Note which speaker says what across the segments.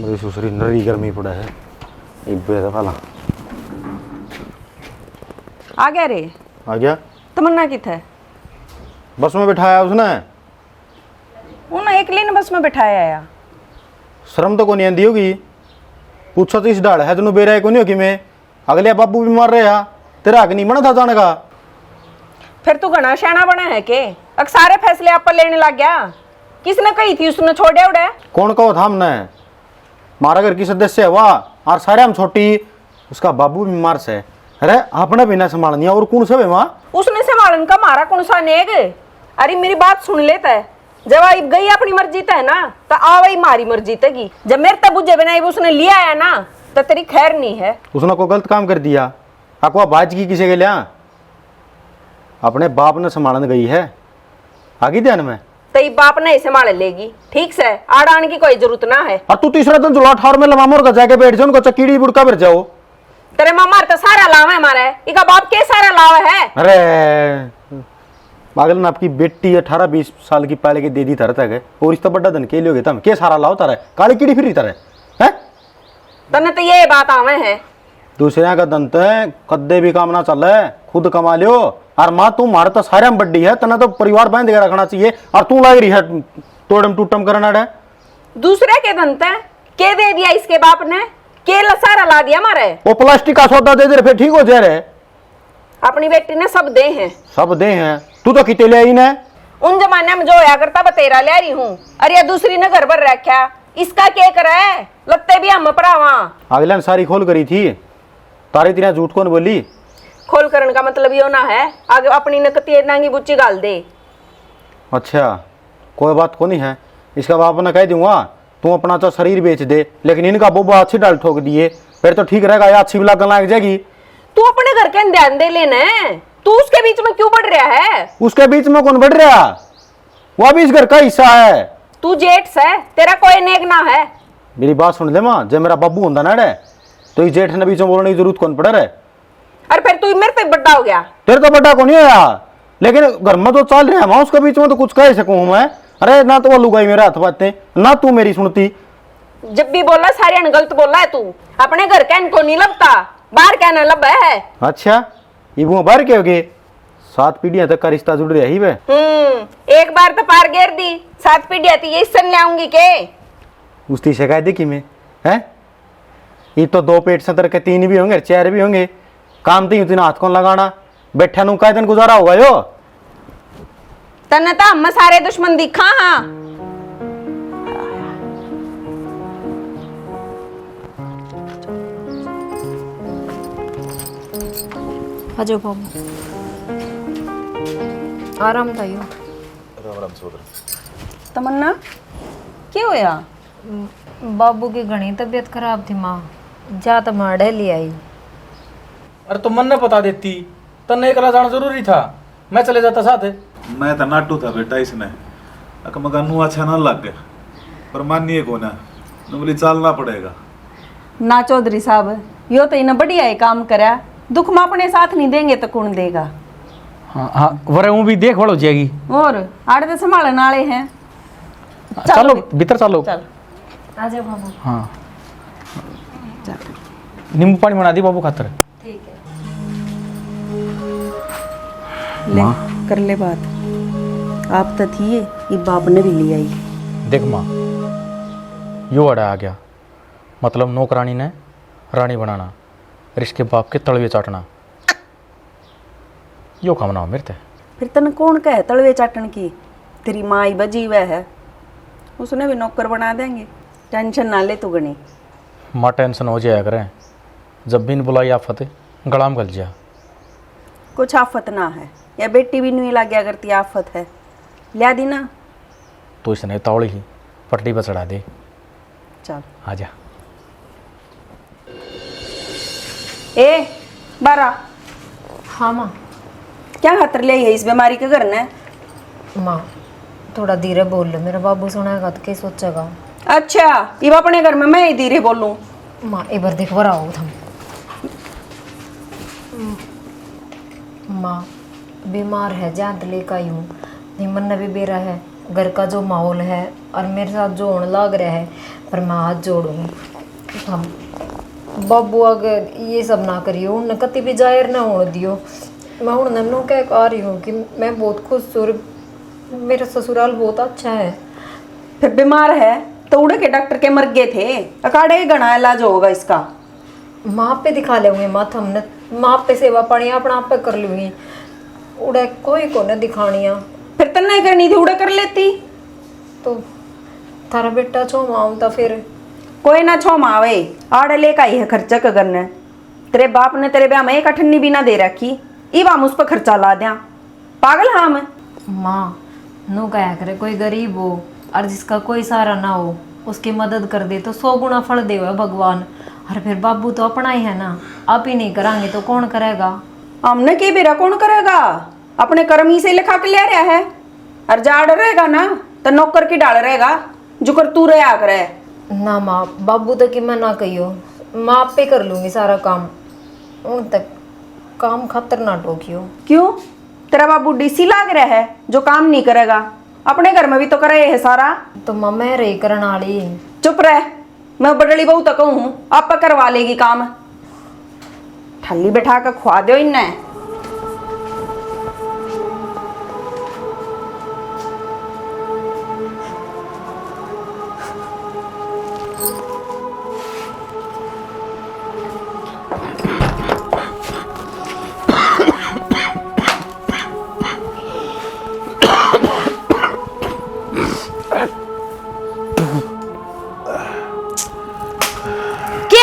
Speaker 1: मेरी सुसरी नरी गर्मी पड़ा है एक बेदा वाला
Speaker 2: आ गया रे।
Speaker 1: आ गया।
Speaker 2: तमन्ना किथे?
Speaker 1: बस में बिठाया उसने।
Speaker 2: उन्हें एक ने बस में बिठाया आया।
Speaker 1: शर्म तो को नहीं आती होगी। पूछो तो इस डाल है तेन बेरा को नहीं होगी मैं अगले बाबू भी मर रहे तेरा हक नहीं बना था जाने का।
Speaker 2: फिर तू घना शाना बना है के अब सारे फैसले आप पर लेने लग गया। किसने कही थी उसने छोड़े उड़े?
Speaker 1: कौन कहो था हमने? मारा घर की सदस्य है वाह और सारे हम छोटी उसका बाबू बीमार से। अरे आपने भी ना संभालनी और कौन सा माँ
Speaker 2: उसने संभालन का मारा कौन सा नेग? अरे मेरी बात सुन लेता है। जब आई गई अपनी मर्जी है ना तो आ वही मारी मर्जी तगी। जब मेरे तब बुझे बिना उसने लिया है ना तो तेरी खैर नहीं है।
Speaker 1: उसने कोई गलत काम कर दिया अकवा बाज की किसी के लिया अपने बाप ने संभालन गई है आगे ध्यान में
Speaker 2: तेरी बाप ने संभाल लेगी ठीक से आड़ आने की कोई जरूरत ना है।
Speaker 1: और तू तीसरा दिन जुला ठार में लमामोर का जाके बैठ जाओ उनको चकीड़ी बुड़का फिर जाओ।
Speaker 2: तेरे मामा तो सारा लावा है हमारा इका बाप के सारा लावा है।
Speaker 1: अरे पागल ने आपकी बेटी 18-20 साल की पहले के दे दी तरह तक है और इस तो बड़ा धन के लिए तुम के सारा लाओ तारा काली कीड़ी फिर तरह है
Speaker 2: तने तो ये बात आवे है।
Speaker 1: दूसरे का दंत है कद्दे भी काम ना चल है खुद कमा लियो और माँ तू मारे तो सारे में बड्डी है तना तो परिवार बांध के रखना चाहिए और तू लाग रही है तोड़म टूटम करना है।
Speaker 2: दूसरे के दंत है के दे दिया इसके बाप ने के सारा ला दिया मारे
Speaker 1: वो प्लास्टिक का सौदा दे दे फिर ठीक हो जाए रे।
Speaker 2: अपनी बेटी ने सब दे हैं।
Speaker 1: सब दे हैं तू तो किते ले आई ने
Speaker 2: उन जमाने में जो होया करता बतेरा ले रही हूँ। अरे दूसरी ने घर पर रखा इसका क्या कर है लगते भी हम परावा
Speaker 1: अगले ने सारी खोल करी थी तारी तेरा झूठ कौन बोली?
Speaker 2: खोल करने का मतलब यो ना है आगे अपनी नकती नांगी बुच्ची गाल दे।
Speaker 1: अच्छा कोई बात को नहीं है इसका बाप ने कह दूंगा तू अपना तो शरीर बेच दे लेकिन इनका बोबा अच्छी डाल ठोक दिए फिर तो ठीक रहेगा या अच्छी बिला लग जाएगी।
Speaker 2: तू अपने घर के ध्यान दे लेना तू उसके बीच में क्यों बढ़ रहा है?
Speaker 1: उसके बीच में कौन बढ़ रहा वो भी इस घर का हिस्सा है।
Speaker 2: तू जेठ से तेरा कोई नेक ना है।
Speaker 1: मेरी बात सुन ले माँ जब मेरा बाबू होता ना रे तो इस जेठ ने बीच में बोलने की जरूरत कौन पड़ा रहे।
Speaker 2: अरे फिर तू मेरे पे बड़ा हो गया।
Speaker 1: तेरे तो बड़ा को नहीं होया लेकिन घर में तो चल रहा है माँ उसके बीच में तो कुछ कह सकूं मैं। अरे ना तो वो लुगाई मेरे हाथ बातें ना तू मेरी सुनती।
Speaker 2: जब भी बोला सारे गलत बोला है तू अपने घर का इनको नहीं लगता बाहर क्या ना लब है।
Speaker 1: अच्छा ये वो बाहर क्या हो गए 7 पीढ़ियां तक का रिश्ता जुड़ रहा ही वे।
Speaker 2: एक बार तो पार घेर दी 7 पीढ़ियां थी ये सन ले आऊंगी के
Speaker 1: उसकी शिकायत देखी मैं है ये तो 2 पेट सतर के 3 भी होंगे 4 भी होंगे काम तो तीन हाथ कौन लगाना बैठा नु का दिन गुजारा होगा यो
Speaker 2: तने तो हम सारे दुश्मन दिखा। हाँ
Speaker 3: अजो बाबू आराम था यो
Speaker 2: तमन्ना क्या होया?
Speaker 3: बाबू की घनी तबीयत खराब थी माँ जा तो माड़े ले आई।
Speaker 4: अरे तुम मन ने बता देती तन्ने एकला जाना जरूरी था मैं चले जाता साथ।
Speaker 5: मैं तो नाटू था बेटा इसने मकानू अच्छा ना लग गया पर मानिए को ना बोली चलना पड़ेगा
Speaker 2: ना चौधरी साहब यो तो इन्हें बढ़िया ही काम करा दुख में अपने साथ नहीं देंगे तो कौन देगा।
Speaker 4: हाँ हाँ वरे वो भी देख हो जाएगी
Speaker 2: और आड़े तो संभालने वाले हैं।
Speaker 4: चलो भीतर चलो
Speaker 2: चल
Speaker 3: आ जाओ बाबू।
Speaker 4: हाँ नींबू पानी बना दी बाबू खातर।
Speaker 3: ठीक है
Speaker 2: ले कर ले बात आप तो थी ये बाप ने भी ले आई।
Speaker 4: देख माँ यो अड़ा आ गया मतलब नौकरानी ने रानी बनाना और इसके बाप के तलवे चाटना यो काम ना हो मेरे ते।
Speaker 2: फिर तने कौन कहे तलवे चाटन की? तेरी माँ ही बजी हुआ है उसने भी नौकर बना देंगे टेंशन ना ले तू गणी।
Speaker 4: माँ टेंशन हो जाया करें जब भी इन बुलाई आफत गलाम गल जा।
Speaker 2: कुछ आफत ना है या बेटी भी नहीं लग गया करती आफत है लिया दी ना
Speaker 4: तो इसने तौड़ी ही पटड़ी पर चढ़ा दे।
Speaker 2: चल
Speaker 4: आजा
Speaker 2: ए बारा
Speaker 3: हाँ माँ।
Speaker 2: क्या खातर ले आई है इस बीमारी के घर ने?
Speaker 3: माँ थोड़ा धीरे बोल लो मेरा बाबू सुनेगा तो क्या सोचेगा।
Speaker 2: अच्छा ये अपने घर में मैं ही धीरे बोलूं?
Speaker 3: माँ एक बार देख बर आओ थम। माँ बीमार है जान तो लेकर आई हूँ निमन ने भी बेरा है घर का जो माहौल है और मेरे साथ जो होने लग रहा है, पर मैं हाथ जोड़ूंगी हम बाबू अगर ये सब ना करियो, उन्हें कति भी जाहिर ना होने दियो। मैं उन्हें कह रही हूँ कि मैं बहुत खुश हूँ, मेरा ससुराल बहुत अच्छा है।
Speaker 2: फिर बीमार है तो उड़े के डॉक्टर के मर गए थे, अकाड़े घना इलाज होगा इसका।
Speaker 3: माँ पे दिखा लेंगे माथ हमने, माँ पे सेवा पानी अपना आप पे कर लूँगी, उड़े कोई को न दिखानिया।
Speaker 2: फिर तन्ना ही करनी थी, उड़े कर लेती।
Speaker 3: तो थारा बेटा छो माऊँ फिर
Speaker 2: कोई ना छो मावे, आड़े लेका ही है खर्चा का करने। तेरे बाप ने तेरे ब्याह में एक अठन्नी भी ना दे रखी, इब हम उस पर खर्चा ला दिया। पागल हाँ मैं।
Speaker 3: माँ नो कहा करे कोई गरीब हो और जिसका कोई सहारा ना हो उसकी मदद कर दे तो 100 गुना फल दे भगवान। और फिर बाबू तो अपना ही है ना, आप ही नहीं करांगे तो कौन करेगा?
Speaker 2: हमने के बेरा कौन करेगा? अपने कर्म ही से लिखा के ले रहा है। और जाड़ रहेगा ना तो नौकर की डाल रहेगा, जो कर तू रहे आ करे।
Speaker 3: ना माँ, बाबू तक कि मैं ना कहियो, माँ आप पे कर लूँगी सारा काम, उन तक काम खातर ना टोकियो।
Speaker 2: क्यों? तेरा बाबू डीसी लाग रहा है जो काम नहीं करेगा? अपने घर में भी तो करे है सारा।
Speaker 3: तो माँ मैं रही करन वाली।
Speaker 2: चुप रह, मैं बड़ली बहू तक हूँ, आप करवा लेगी काम। ठल्ली बैठा कर खुआ दो इन्हें।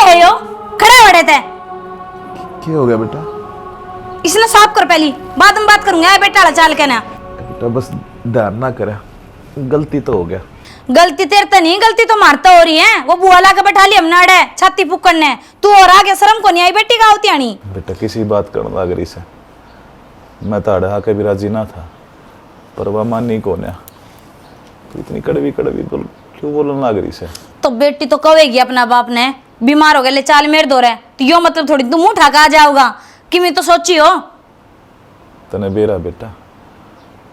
Speaker 6: है यो खड़ा बड़े थे।
Speaker 5: क्या हो गया बेटा?
Speaker 6: इसने साफ कर, पहली बाद में बात करूंगा बेटा चाल के ना।
Speaker 5: बेटा बस ध्यान ना करे, गलती तो हो गया।
Speaker 6: गलती तेरे तो नहीं, गलती तो मारता हो रही है। वो बुआ ला के बैठा ली हमने अड़े छाती फूकन ने, तू और आगे शर्म को नहीं आई बेटी का होती आनी।
Speaker 5: बेटा किसी बात करने लग रही से, मैं तो अड़ा के भी राजी ना था, पर वह मानी कौन है। तो इतनी कड़वी कड़वी बोल क्यों बोलने लग रही से?
Speaker 6: तो बेटी तो कहेगी अपना बाप ने बीमार हो गए ले चाल मेर दो रहे, तो यो मतलब थोड़ी तुम उठा के आ जाओगा कि मैं तो सोची हो।
Speaker 5: तने बेरा बेटा,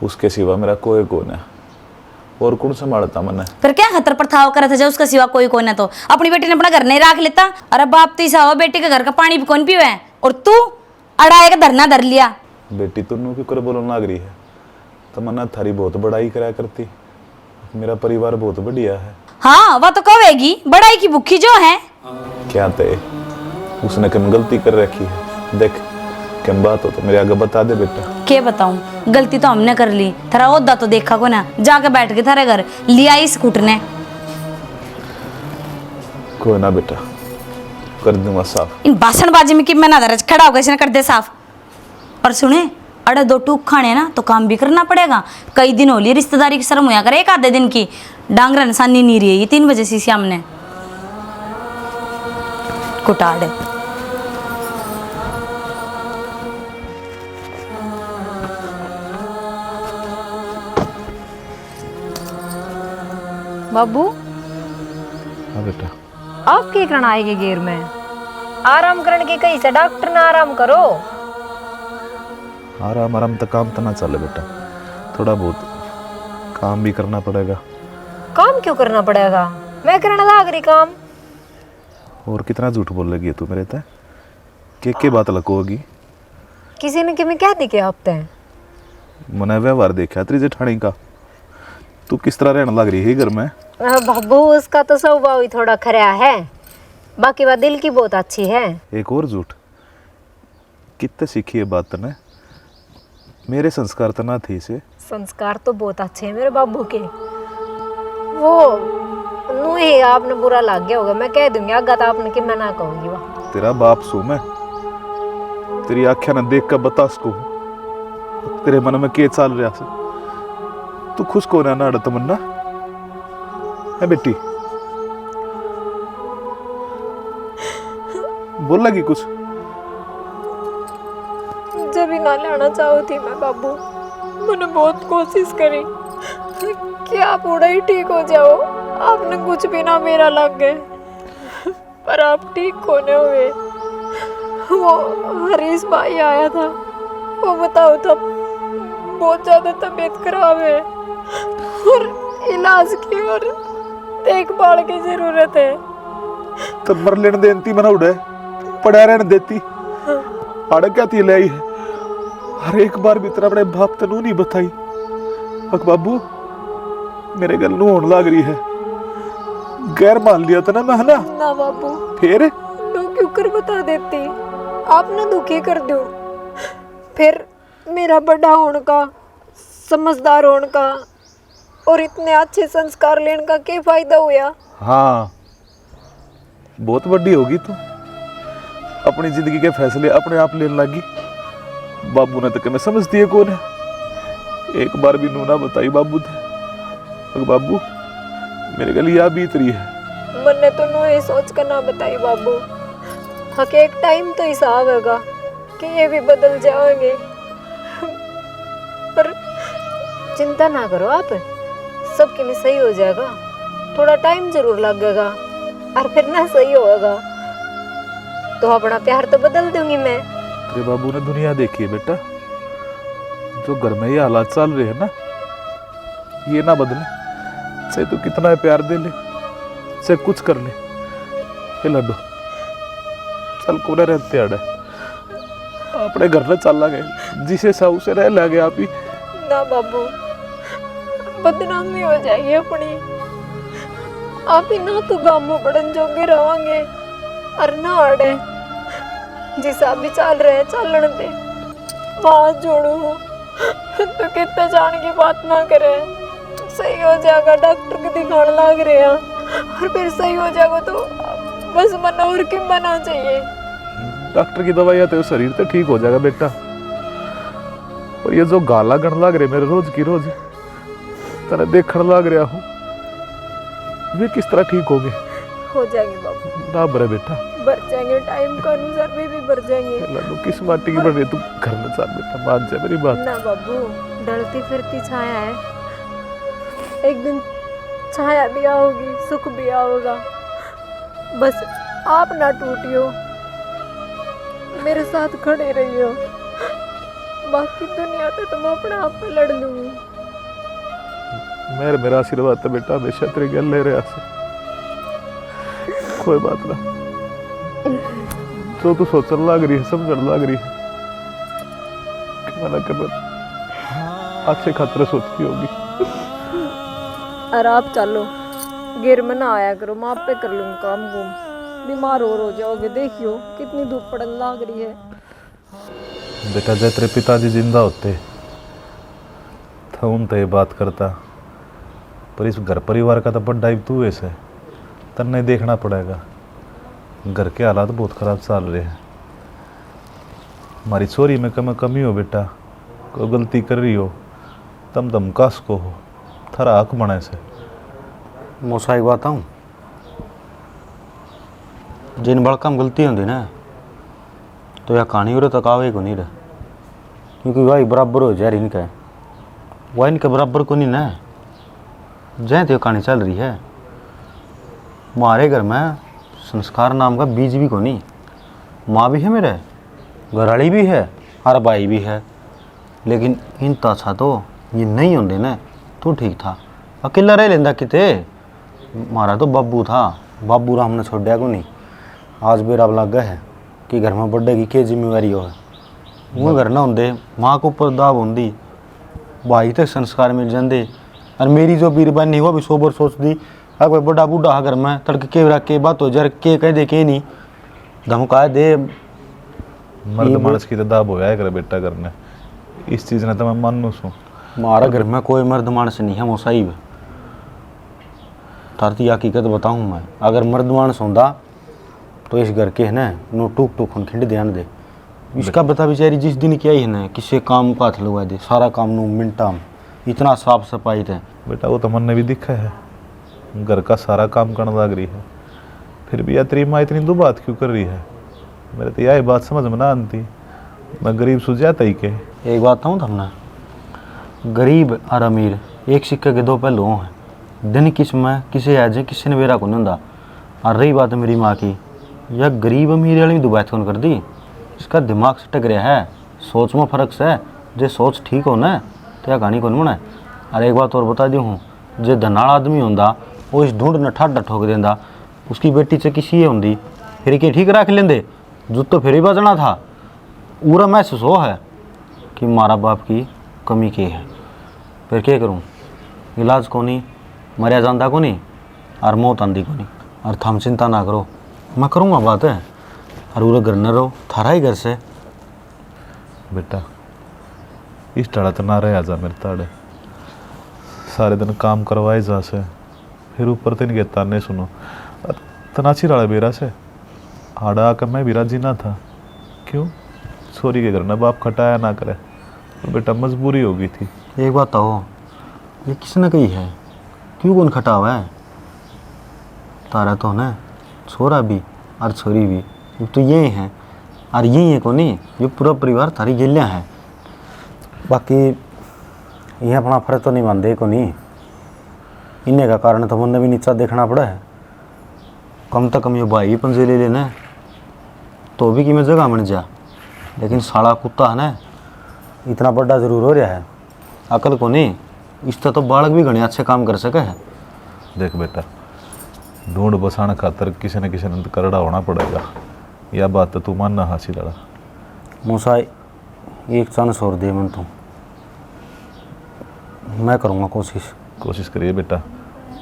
Speaker 5: उसके सिवा मेरा कोई कौन है, और कौन संभालता मने?
Speaker 6: फिर क्या खतर पर था करे थे जब उसका सिवा कोई कौन है? तो अपनी बेटी ने अपना घर नहीं राख लेता? अरे बाप तो ऐसा हो बेटी के घर का पानी भी कौन पीवे, और तू अड़ाए का धरना धर लिया।
Speaker 5: बेटी तुन्नू क्यों कर बोलने लग रही है? तमन्ना थारी बहुत बड़ाई करा करती, मेरा परिवार बहुत बढ़िया है।
Speaker 6: हाँ वह तो कहेगी, बड़ाई की भूखी जो है।
Speaker 5: क्या तय उसने कम गलती कर रखी है? देख कम बात हो तो मेरे आगे बता दे बेटा।
Speaker 6: क्या बताऊं, गलती तो हमने कर ली, थारा ओदा तो देखा को ना, जाके बैठ के थारे घर लिया इस स्कूटर ने।
Speaker 5: कोई ना बेटा, कर दूंगा साफ।
Speaker 6: इन भाषणबाजी में कि मैं ना दरज खड़ा होकर इसने कर दे साफ। और सुने, अरे 2 टूक खाने ना तो काम भी करना पड़ेगा। कई दिन हो लिए रिश्तेदारी की शर्म होया करे, एक आधे दिन की डांगरा निशानी नहीं रही है। 3 बजे से शाम ने कुटाड़े।
Speaker 3: बाबू
Speaker 5: हाँ बेटा।
Speaker 3: आप क्या करना आएगी गेर में? आराम करने की कही से डॉक्टर ना आराम करो।
Speaker 5: आराम आराम तक काम तो ना चले बेटा, थोड़ा बहुत काम भी करना पड़ेगा।
Speaker 3: काम क्यों करना पड़ेगा? मैं करना लाग रही काम।
Speaker 5: और कितना झूठ बोल लगी है तू मेरे तय? के बात लकोगी?
Speaker 3: किसी ने किमें क्या दिखे आप तय?
Speaker 5: मने व्यवहार देखा तेरी जेठानी का, तू किस तरह रहने लग रही है घर में?
Speaker 3: बाबू उसका तो स्वभाव ही थोड़ा खरा है, बाकी बात दिल की बहुत अच्छी है।
Speaker 5: एक और झूठ, कितने सीखी है बात तने? मेरे संस्कार तो ना थे इसे।
Speaker 3: संस्कार तो बहुत अच्छे हैं मेरे बाबू के। वो नू ही आपने बुरा लग गया होगा, मैं कह दूंगी आगा तो आपने कि मैं ना कहूंगी। वह
Speaker 5: तेरा बाप सू मैं, तेरी आख्या ना देख कर बता सको तेरे मन में के चाल रहा से। तू खुश को ना नाड़ तमन्ना है बेटी? बोल लगी कुछ?
Speaker 3: जब ही ना लाना चाहो थी मैं बाबू, मैंने बहुत कोशिश करी कि आप उड़ा ही ठीक हो जाओ। आपने कुछ भी ना मेरा लग गए, पर आप ठीक होने हुए। वो हरीश भाई आया था, वो बताओ था बहुत ज्यादा तबीयत खराब है। और इलाज की और देखभाल की जरूरत है।
Speaker 5: तो मर लेने देती मना उड़े पड़ा रहने देती आड़ क्या थी ले आई है। हर एक बार भी तेरा अपने बाप तनु नहीं बताई। अक बाबू मेरे गल नू होने लग रही है। गैर मान लिया था ना मैं, है ना?
Speaker 3: ना बाबू,
Speaker 5: फिर
Speaker 3: नो क्यों कर बता देती, आप ना दुखी कर दो। फिर मेरा बड़ा होने का, समझदार होने का और इतने अच्छे संस्कार लेने का क्या फायदा हुआ?
Speaker 5: हाँ बहुत बड़ी होगी तू, अपनी जिंदगी के फैसले अपने आप लेने लगी। बाबू ने तो मैं समझती है कौन है। एक बार भी नू ना बताई बाबू थे। अगर बाबू मेरे गल या बीत रही है।
Speaker 3: मैंने तो नो ये सोच कर ना बताई बाबू, हक एक टाइम तो हिसाब होगा कि ये भी बदल जाएंगे। पर चिंता ना करो आप, सबके लिए सही हो जाएगा। थोड़ा टाइम जरूर लगेगा और फिर ना सही होगा तो अपना प्यार तो बदल दूंगी मैं।
Speaker 5: तेरे बाबू ने दुनिया देखी है बेटा। जो घर में ये हालात चल रहे हैं ना, ये ना बदले। चाहे तू कितना प्यार दे ले, चाहे कुछ कर ले, ये लड्डू चल कोने रहते अड़े अपने घर में चल गए, जिसे साहू से रह लगे आप ही।
Speaker 3: ना बाबू, बदनामी हो जाएगी अपनी। आप ही ना तो गामो बड़न जोगे रहोगे और ना अड़े जिसा भी चल रहे चलन दे। बात जोड़ू तो कितने जाने की बात ना करे। सही हो जाएगा, डॉक्टर को दिखाने लग रहे हैं और फिर सही हो जाएगा तो बस मना और क्यों मना चाहिए।
Speaker 5: डॉक्टर की दवाई आते शरीर तो ठीक हो जाएगा बेटा। पर ये जो गाला गण लग रहे मेरे रोज की रोज तेरा देखने लग रहा हूँ, वे किस तरह ठीक हो गए?
Speaker 3: हो जाएंगे बाबू,
Speaker 5: ना बरे बेटा,
Speaker 3: बढ़ जाएंगे। टाइम के अनुसार भी बढ़ जाएंगे।
Speaker 5: लड्डू किस माटी की बढ़ रही, तू घर में चल बेटा, मान जा मेरी बात।
Speaker 3: ना बाबू, ढलती फिरती छाया है, एक दिन छाया भी आओगी, सुख भी आओगा। बस आप ना टूटियो, मेरे साथ खड़े रहियो। बाकी दुनिया तो तुम अपने आप में लड़ लूंगी।
Speaker 5: मेरा आशीर्वाद तो बेटा हमेशा तेरे गल ले रहा से। कोई बात ना, जो तू सोचने लग रही है, समझने लग रही है कि मना कर अच्छे खतरे सोचती होगी।
Speaker 3: और आप चलो, गिर में ना आया करो, मैं आप पे कर लूंगा काम गुम। बीमार हो जाओगे, देखियो कितनी धूप पड़ने लग रही है।
Speaker 5: बेटा जब तेरे पिताजी जिंदा होते तो उन तो ये बात करता, पर इस घर परिवार का तो बड़ा ही तू ऐसे तन्ने देखना पड़ेगा। घर के हालात बहुत ख़राब चल रहे हैं। हमारी चोरी में कमी हो बेटा, कोई गलती कर रही हो तम कास को हो थारा हक बने से।
Speaker 1: मोसा एक बात हूँ, जिन बड़का में गलती होती ना तो यह कहानी उरे तक आवे को नहीं रहा, क्योंकि वही बराबर हो जाए इनका, वह इनके बराबर को नहीं ना। जय तो कहानी चल रही है। हमारे घर में संस्कार नाम का बीज भी को नहीं। माँ भी है मेरे, घराड़ी भी है और भाई भी है, लेकिन इन तो अच्छा तो ये नहीं होंगे ना तो ठीक था। अकेला रह लेंदा किते। हमारा तो बाबू था, बाबू राम ने छोड़ा को नहीं। आज बेरा लग गया है कि घर में बड़े की क्या जिम्मेवारी हो है। वो घर ना होंगे, माँ को ऊपर दाब होंगी, भाई तक संस्कार मिल जाते। और मेरी जो बीरबान नहीं हुआ भी सोबर सोच दी, अगर बड़ा बूढ़ा घर में तड़के के रख के बात हो जाए के कह दे के नहीं धमका दे।
Speaker 5: मर्द मानस की तो दाब हो कर बेटा करने इस चीज़ ने तो मैं मानू सू।
Speaker 1: हमारा घर में कोई मर्द मानस नहीं है मोसाइब, तारती हकीकत बताऊँ मैं। अगर मर्द मानस होंदा तो इस घर के है ना नो टूक टूक हम खिंड ध्यान दे। इसका बता बेचारी जिस दिन क्या ही है ना किसी काम का हाथ लगा दे, सारा काम नो मिनटा में इतना साफ सफाई थे।
Speaker 5: बेटा वो तो मन ने भी दिखा है, घर का सारा काम करने लग रही है, फिर भी यात्री माँ इतनी दो बात क्यों कर रही है? मेरे तो यही बात समझ में ना आती। मैं गरीब सुझाता ही के।
Speaker 1: एक बात कहूँ तुमने, गरीब और अमीर एक सिक्के के दो पहलू हैं। दिन किस में किसे आ जाए किसी ने बेरा को नहीं होंदा। और रही बात मेरी माँ की, यह गरीब अमीर वाली भी दुबात कौन कर दी। इसका दिमाग से टक रहा है, सोच में फर्क से। जो सोच ठीक हो ना तो यह कहानी कौन बना। और एक बात और बता दी हूँ, जे धनाल आदमी होंदा वो इस ढूंढ न ठाडा ठोक देंदा, उसकी बेटी से किसी ये होंदी फिर के ठीक रख लेंदे, जुत तो फिर ही बचना था। पूरा महसूस हो है कि मारा बाप की कमी की है, फिर क्या करूँ, इलाज को नहीं, मरिया जाता को नहीं और मौत आंदी को नहीं। और थम चिंता ना करो, मैं करूँगा बात है, और पूरा घर न रहो, थारा ही घर से।
Speaker 5: बेटा इस टाड़ा तो ना रहे आजा मेरे ताड़े, सारे दिन काम करवाए जा से, फिर ऊपर तीन के ताने सुनो, और तनाची रहा बेरा से आड़ा आकर मैं भी राजी ना था। क्यों? छोरी के घर ना बाप खटाया ना करे, तो बेटा मजबूरी हो गई थी।
Speaker 1: एक बात हो, ये किसने कही है, क्यों कौन खटा हुआ है? तारा तो ना छोरा भी और छोरी भी, ये तो यही हैं, और यही है को नहीं, ये पूरा परिवार थारी गिलियाँ है। बाकी ये अपना फर्ज तो नहीं मानते को नहीं, इन्हें का कारण तो मन भी नीचा देखना पड़ा है। कम तो कम ये भाई पंजे ले लेना तो भी कि मैं जगह बन जा, लेकिन साला कुत्ता है ना इतना बड़ा जरूर हो रहा है, अकल को नहीं, इससे तो बालक भी घने अच्छे काम कर सके है।
Speaker 5: देख बेटा, ढूंढ बसाने खातर किसी न किसी ने करड़ा होना पड़ेगा, यह बात तो तू मानना हासिल लड़ा।
Speaker 1: मूसा एक चांस और दे मन तू, मैं करूँगा कोशिश
Speaker 5: करिए बेटा,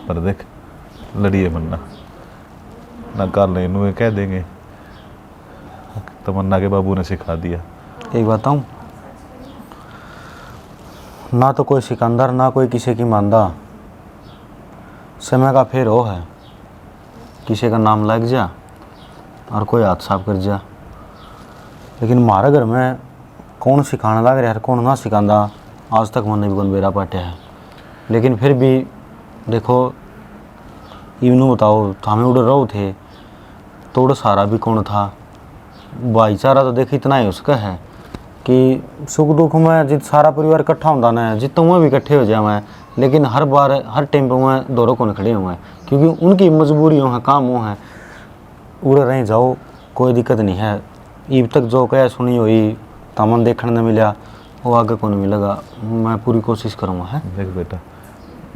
Speaker 5: पर देख लड़िए मन्ना ना, कल इन्हें कह देंगे तमन्ना के बाबू ने सिखा दिया।
Speaker 1: एक बताऊँ, ना तो कोई सिकंदर ना कोई किसी की मानदा, समय का फेर हो है, किसी का नाम लग जा और कोई हाथ साफ कर जा। लेकिन हमारे घर में कौन सिखाने लग रहा है कौन ना सिखांदा, आज तक मैंने भी कौन बेरा पाटिया है। लेकिन फिर भी देखो, इवनू बताओ तो हमें उड़ रहो थे, तो उड़ सारा भी कौन था, भाईचारा तो देख इतना ही उसका है कि सुख दुख में जित सारा परिवार इकट्ठा होता ना, जितना वह भी इकट्ठे हो जाए, लेकिन हर बार हर टाइम पर वह दोनों कौन खड़े हुए हैं, क्योंकि उनकी मजबूरियों हैं, काम वो हैं, उड़ रहे जाओ कोई दिक्कत नहीं है। अब तक जो कह सुनी हुई तमन देखने न मिला, वो आगे को नहीं मिलेगा, मैं पूरी कोशिश करूँगा है।
Speaker 5: देख बेटा,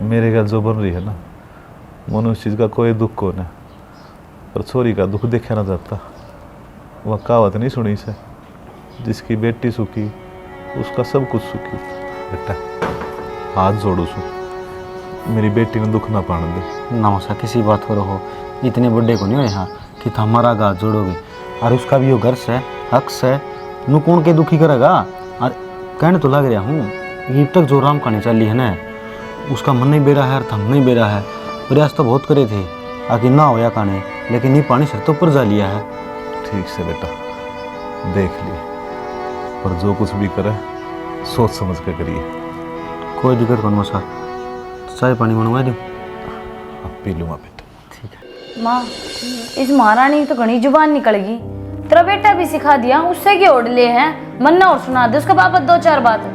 Speaker 5: मेरे घर जो बन रही है ना, मनुष्य चीज़ का कोई दुख को ना, पर छोरी का दुख देखा ना जाता। वह कहावत नहीं सुनी से, जिसकी बेटी सुखी उसका सब कुछ सुखी। बेटा हाथ जोड़ू सु, मेरी बेटी ने दुख ना पाने दे।
Speaker 1: नमसा किसी बात करो हो, इतने बड़े को नहीं हो यहाँ कि तुम हमारा हाथ जोड़ोगे, और उसका भी वो घर से हक से नू कौन के दुखी करेगा। और कहने तो लग रहा हूँ, अब तक जो राम कहानी चली है ना, उसका मन नहीं बेरा है और थम नहीं बेरा है। प्रयास तो बहुत करे थे आखिर ना होया कहानी, लेकिन ये पानी सिर तो ऊपर जा लिया है।
Speaker 5: ठीक से बेटा देख लिए, पर जो कुछ भी करे सोच समझ के करिए।
Speaker 1: कोई दिक्कत कौन मसा, चाय पानी बनवा दूँ?
Speaker 5: अब पी लूँगा बेटा।
Speaker 6: माँ, इस महारानी की तो घनी जुबान निकल गई, तेरा बेटा भी सिखा दिया, उससे क्या ओढ़ ले हैं, मन्ना और सुना दे उसका बाबत दो चार बात।